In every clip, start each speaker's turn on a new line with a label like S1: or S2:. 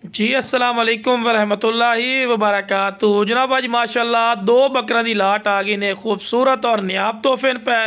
S1: जी अस्सलाम वालेकुम वरहमतुल्लाहि वबरकातुहू। जनाब आज माशाल्लाह दो बकरा की लाट आ गई ने खूबसूरत और नियाब तोहफे पे।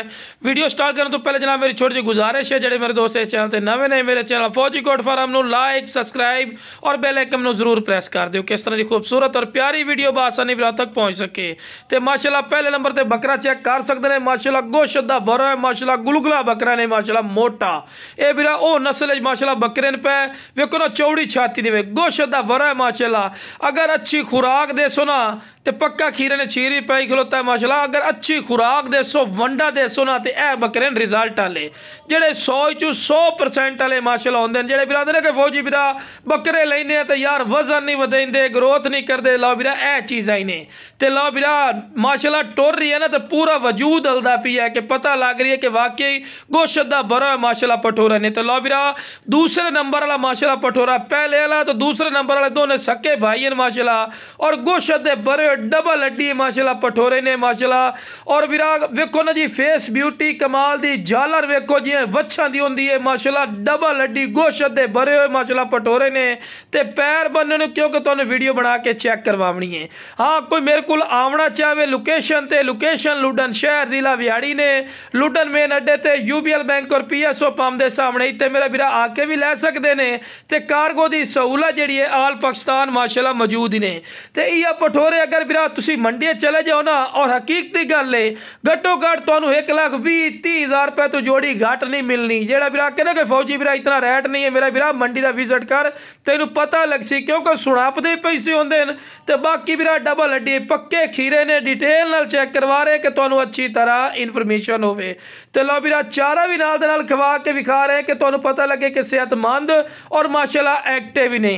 S1: वीडियो स्टार्ट करने तो पहले जनाब मेरी छोटी जी गुजारिश है, जो मेरे दोस्त इस चैनल से नवे ने मेरे चैनल फौजी कोट फार्म नू लाइक सब्सक्राइब और बेल आइकन नू जरूर प्रेस कर दो, किस तरह की खूबसूरत और प्यारी वीडियो बासानी विरा तक पहुँच सके। तो माशाल्लाह पहले नंबर पर बकरा चेक कर सकते हैं। माशाल्लाह गोश्त दा बड़ा है, माशाल्लाह गुलगुला बकरा ने, माशाल्लाह मोटा। ये विरा ओ नस्ल माशाल्लाह बकरे पे वेखो ना, चौड़ी छाती दे गोश्त दा बड़ा है माशाल्लाह। अगर अच्छी खुराक देसो ना तो पक्का खीरे ने छीरी पाई खलोता है माशाल्लाह। अगर अच्छी खुराक देसो वंडा देसो ना तो यह बकरे रिजल्ट आले जेडे 100% वाले माशाल्लाह होंगे। जेडे बिरा ने कि फौजी बिरा बकरे लेने तो यार वजन नहीं वधाइंदे, ग्रोथ नहीं करते, लो बिरा यह चीज़ आई ने तो लो बिरा माशाल्लाह टुर रही है ना, तो पूरा वजूद हलदा पी है कि पता लग रही है कि वाकई गोश्त दा बड़ा है माशाल्लाह पठोरा ने। तो लो बिरा दूसरे नंबर वाला माशाल्लाह पठोरा पहले वाला, तो दूसरे नंबर वाले दोनों सके भाई हैं माशाल्लाह। और गोश्त दे बड़े डबल हड्डी माशाल्लाह पठोरे ने माशाल्लाह। और बिरा वेखो ना जी फेस ब्यूटी कमाल दी, झालर वेखो जी वच्छां दी होंदी है माशाल्लाह। डबल हड्डी गोश्त दे भरे हुए माशाल्लाह पठोरे ने। ते पैर बनने क्योंकि तुहानू वीडियो बना के चेक करवानी है। हाँ कोई मेरे को आवना चाहे लोकेशन ते लोकेशन लुडन शहर जिला विहाड़ी ने, लुडन मेन अड्डे ते UBL बैंक और PSO पंप दे सामने इतने मेरा बिरा आके भी लै सकते हैं। ते कार्गो की सहूलत जी है आल पाकिस्तान माशाल्लाह मौजूद ही ने। तो यह पठोरे अगर बिरा तुसी मंडी चले जाओ ना, और हकीकती गल है घट्टो घट तुहानू 1,20,30,000 रुपए तो जोड़ी घट नहीं मिलनी। जेड़ा बिरा कहना कि फौजी बिरा इतना रेट नहीं है, मेरा बिरा मंडी का विजिट कर तेन पता लग सी, क्योंकि सुनाप दे पैसे होंगे तो बाकी बिरा डबल हड्डी पक्के खीरे ने डिटेल नाल चेक करवा रहे कि तुहानू अच्छी तरह इन्फॉर्मेशन होवे। तो लो बिरा चारा भी नाल दे नाल खवा के विखा रहे कि तुहानू पता लगे कि सेहतमंद और माशाल्लाह एक्टिव ने।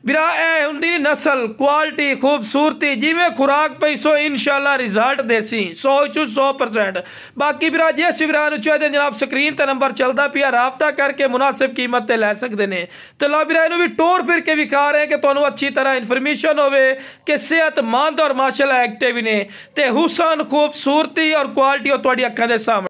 S1: बिरा ए हुंदी नस्ल क्वालिटी खूबसूरती जिमें खुराक पैसो इंशाल्लाह रिजल्ट देसी 100% बाकी बिरा जिस बिरा चाहिए जनाब स्क्रीन ते नंबर चलता पिया, राबता करके मुनासिब कीमत ते लै सकते हैं। तो लो बिरा इनू भी टोर फिर के विखा रहे हैं कि तुहानू अच्छी तरह इन्फॉर्मेशन होवे कि सेहतमंद और माशाल्लाह एक्टिव ने। ते हुसन खूबसूरती और क्वालिटी और तुहाडी अखां दे सामने।